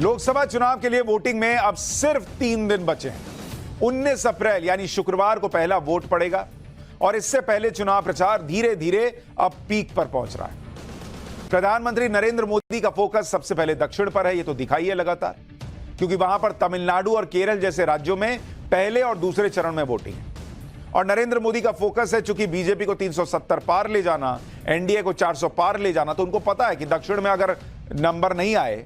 लोकसभा चुनाव के लिए वोटिंग में अब सिर्फ 3 दिन बचे हैं। 19 अप्रैल यानी शुक्रवार को पहला वोट पड़ेगा और इससे पहले चुनाव प्रचार धीरे धीरे अब पीक पर पहुंच रहा है। प्रधानमंत्री नरेंद्र मोदी का फोकस सबसे पहले दक्षिण पर है, यह तो दिखाई है लगातार, क्योंकि वहां पर तमिलनाडु और केरल जैसे राज्यों में पहले और दूसरे चरण में वोटिंग है। और नरेंद्र मोदी का फोकस है, चूंकि बीजेपी को 370 पार ले जाना, एनडीए को 400 पार ले जाना, तो उनको पता है कि दक्षिण में अगर नंबर नहीं आए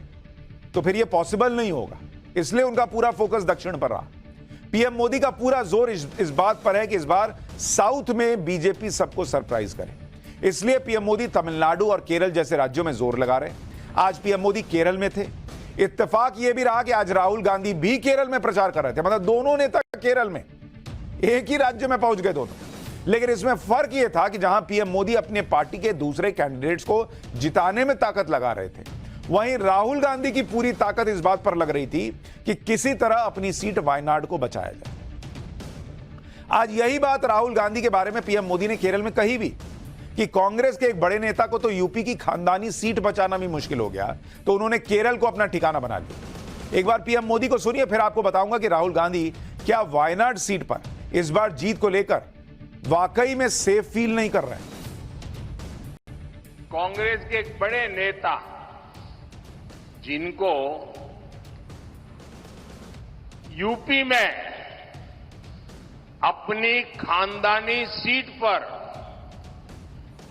तो फिर यह पॉसिबल नहीं होगा। इसलिए उनका पूरा फोकस दक्षिण पर रहा। पीएम मोदी का पूरा जोर इस बात पर है कि इस बार साउथ में बीजेपी सबको सरप्राइज करे। इसलिए पीएम मोदी तमिलनाडु और केरल जैसे राज्यों में जोर लगा रहे हैं। आज पीएम मोदी केरल में थे। इत्तेफाक यह भी रहा कि आज राहुल गांधी भी केरल में प्रचार कर रहे थे। मतलब दोनों नेता केरल में, एक ही राज्य में पहुंच गए दोनों। लेकिन इसमें फर्क यह था कि जहां पीएम मोदी अपने पार्टी के दूसरे कैंडिडेट्स को जिताने में ताकत लगा रहे थे, वहीं राहुल गांधी की पूरी ताकत इस बात पर लग रही थी कि किसी तरह अपनी सीट वायनाड को बचाया जाए। आज यही बात राहुल गांधी के बारे में पीएम मोदी ने केरल में कही भी कि कांग्रेस के एक बड़े नेता को तो यूपी की खानदानी सीट बचाना भी मुश्किल हो गया, तो उन्होंने केरल को अपना ठिकाना बना लिया। एक बार पीएम मोदी को सुनिए, फिर आपको बताऊंगा कि राहुल गांधी क्या वायनाड सीट पर इस बार जीत को लेकर वाकई में सेफ फील नहीं कर रहे हैं। कांग्रेस के एक बड़े नेता जिनको यूपी में अपनी खानदानी सीट पर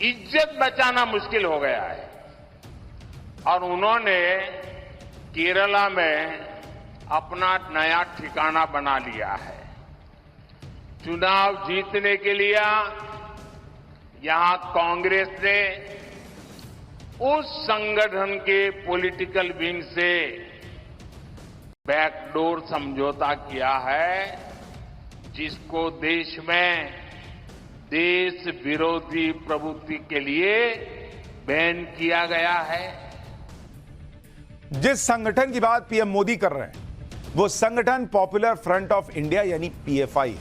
इज्जत बचाना मुश्किल हो गया है और उन्होंने केरला में अपना नया ठिकाना बना लिया है। चुनाव जीतने के लिए यहां कांग्रेस ने उस संगठन के पॉलिटिकल विंग से बैकडोर समझौता किया है जिसको देश में देश विरोधी प्रवृत्ति के लिए बैन किया गया है। जिस संगठन की बात पीएम मोदी कर रहे हैं वो संगठन पॉपुलर फ्रंट ऑफ इंडिया यानी पीएफआई,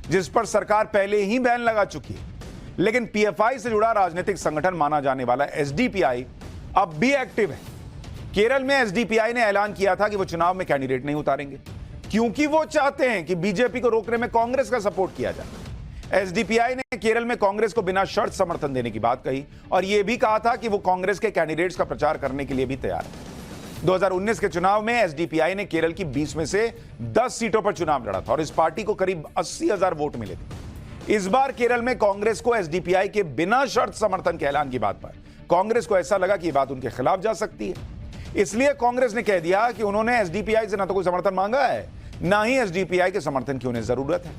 जिस पर सरकार पहले ही बैन लगा चुकी है। लेकिन पीएफआई से जुड़ा राजनीतिक संगठन माना जाने वाला एसडीपीआई अब भी एक्टिव है। केरल में एसडीपीआई ने ऐलान किया था कि वो चुनाव में कैंडिडेट नहीं उतारेंगे, क्योंकि वो चाहते हैं कि बीजेपी को रोकने में कांग्रेस का सपोर्ट किया जाए। एसडीपीआई ने केरल में कांग्रेस को बिना शर्त समर्थन देने की बात कही और यह भी कहा था कि वो कांग्रेस के कैंडिडेट्स का प्रचार करने के लिए भी तैयार है। 2019 के चुनाव में एसडीपीआई ने केरल की 20 में से 10 सीटों पर चुनाव लड़ा था और इस पार्टी को करीब 80,000 वोट मिले थे। इस बार केरल में कांग्रेस को एसडीपीआई के बिना शर्त समर्थन के ऐलान की बात पर कांग्रेस को ऐसा लगा कि यह बात उनके खिलाफ जा सकती है। इसलिए कांग्रेस ने कह दिया कि उन्होंने एसडीपीआई से ना तो कोई समर्थन मांगा है, ना ही एसडीपीआई के समर्थन की उन्हें जरूरत है।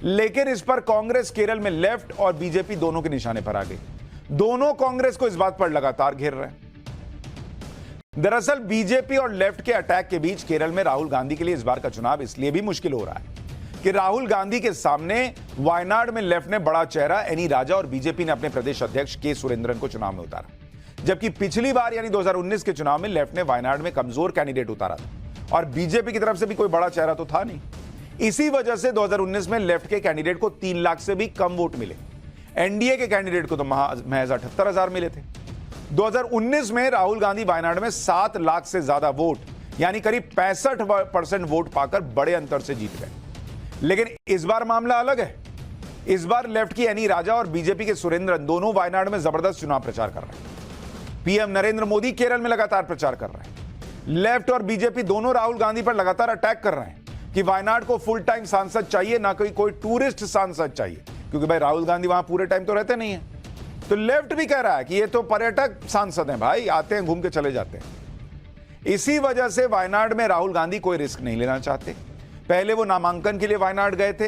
लेकिन इस पर कांग्रेस केरल में लेफ्ट और बीजेपी दोनों के निशाने पर आ गई। दोनों कांग्रेस को इस बात पर लगातार घेर रहे हैं। दरअसल बीजेपी और लेफ्ट के अटैक के बीच केरल में राहुल गांधी के लिए इस बार का चुनाव इसलिए भी मुश्किल हो रहा है कि राहुल गांधी के सामने वायनाड में लेफ्ट ने बड़ा चेहरा एनी राजा और बीजेपी ने अपने प्रदेश अध्यक्ष के सुरेंद्रन को चुनाव में उतारा, जबकि पिछली बार यानी 2019 के चुनाव में लेफ्ट ने वायनाड में कमजोर कैंडिडेट उतारा था और बीजेपी की तरफ से भी कोई बड़ा चेहरा तो था नहीं। इसी वजह से 2019 में लेफ्ट के कैंडिडेट को 3 लाख से भी कम वोट मिले। एनडीए के कैंडिडेट को तो महज 78,000 मिले थे। 2019 में राहुल गांधी वायनाड में 7 लाख से ज्यादा वोट यानी करीब 65% वोट पाकर बड़े अंतर से जीत गए। लेकिन इस बार मामला अलग है। इस बार लेफ्ट की एनी राजा और बीजेपी के सुरेंद्रन दोनों वायनाड में जबरदस्त चुनाव प्रचार कर रहे हैं। पीएम नरेंद्र मोदी केरल में लगातार प्रचार कर रहे हैं। लेफ्ट और बीजेपी दोनों राहुल गांधी पर लगातार अटैक कर रहे हैं कि वायनाड को फुल टाइम सांसद चाहिए, ना कोई टूरिस्ट सांसद चाहिए, क्योंकि भाई राहुल गांधी वहां पूरे टाइम तो रहते नहीं है। तो लेफ्ट भी कह रहा है कि ये तो पर्यटक सांसद हैं भाई, आते हैं घूम के चले जाते हैं। इसी वजह से वायनाड में राहुल गांधी कोई रिस्क नहीं लेना चाहते। पहले वो नामांकन के लिए वायनाड गए थे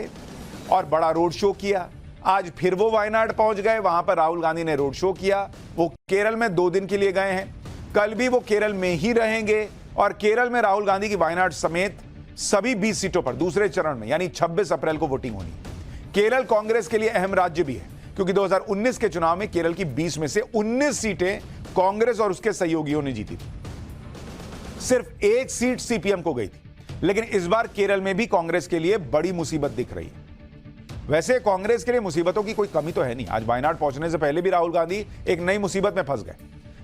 और बड़ा रोड शो किया। आज फिर वो वायनाड पहुंच गए, वहां पर राहुल गांधी ने रोड शो किया। वो केरल में 2 दिन के लिए गए हैं, कल भी वो केरल में ही रहेंगे और केरल में राहुल गांधी की वायनाड समेत सभी 20 सीटों पर दूसरे चरण में यानी 26 अप्रैल को वोटिंग होनी। केरल कांग्रेस के लिए अहम राज्य भी है, क्योंकि 2019 के चुनाव में केरल की 20 में से 19 सीटें कांग्रेस और उसके सहयोगियों ने जीती थी। सिर्फ 1 सीट सीपीएम को गई थी। लेकिन इस बार केरल में भी कांग्रेस के लिए बड़ी मुसीबत दिख रही है। वैसे कांग्रेस के लिए मुसीबतों की कोई कमी तो है नहीं। आज वायनाड पहुंचने से पहले भी राहुल गांधी एक नई मुसीबत में फंस गए।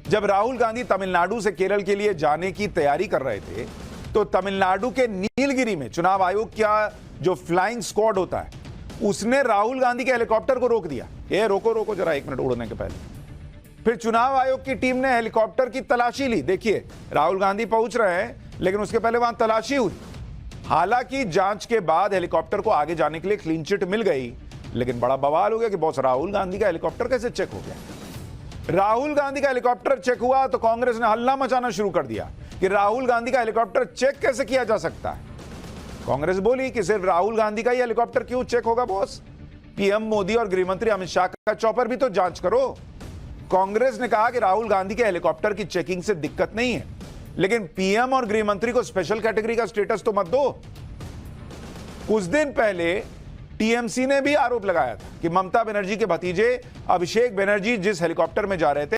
जब राहुल गांधी तमिलनाडु से केरल के लिए जाने की तैयारी कर रहे थे तो तमिलनाडु के नीलगिरी में चुनाव आयोग का जो फ्लाइंग स्क्वाड होता है उसने राहुल गांधी के हेलीकॉप्टर को रोक दिया। ये रोको रोको जरा 1 मिनट उड़ने के पहले। फिर चुनाव आयोग की टीम ने हेलीकॉप्टर की तलाशी ली। देखिए राहुल गांधी पहुंच रहे हैं लेकिन उसके पहले वहां तलाशी हुई। हालांकि जांच के बाद हेलीकॉप्टर को आगे जाने के लिए क्लीन चिट मिल गई, लेकिन बड़ा बवाल हो गया कि बॉस राहुल गांधी का हेलीकॉप्टर कैसे चेक हो गया। राहुल गांधी का हेलीकॉप्टर चेक हुआ तो कांग्रेस ने हल्ला मचाना शुरू कर दिया कि राहुल गांधी का हेलीकॉप्टर चेक कैसे किया जा सकता है। कांग्रेस बोली कि सिर्फ राहुल गांधी का ही हेलीकॉप्टर क्यों चेक होगा बॉस, पीएम मोदी और गृहमंत्री अमित शाह का चॉपर भी तो जांच करो। कांग्रेस ने कहा कि राहुल गांधी के हेलीकॉप्टर की चेकिंग से दिक्कत नहीं है, लेकिन पीएम और गृहमंत्री को स्पेशल कैटेगरी का स्टेटस तो मत दो। कुछ दिन पहले टीएमसी ने भी आरोप लगाया था कि ममता बनर्जी के भतीजे अभिषेक बनर्जी जिस हेलीकॉप्टर में जा रहे थे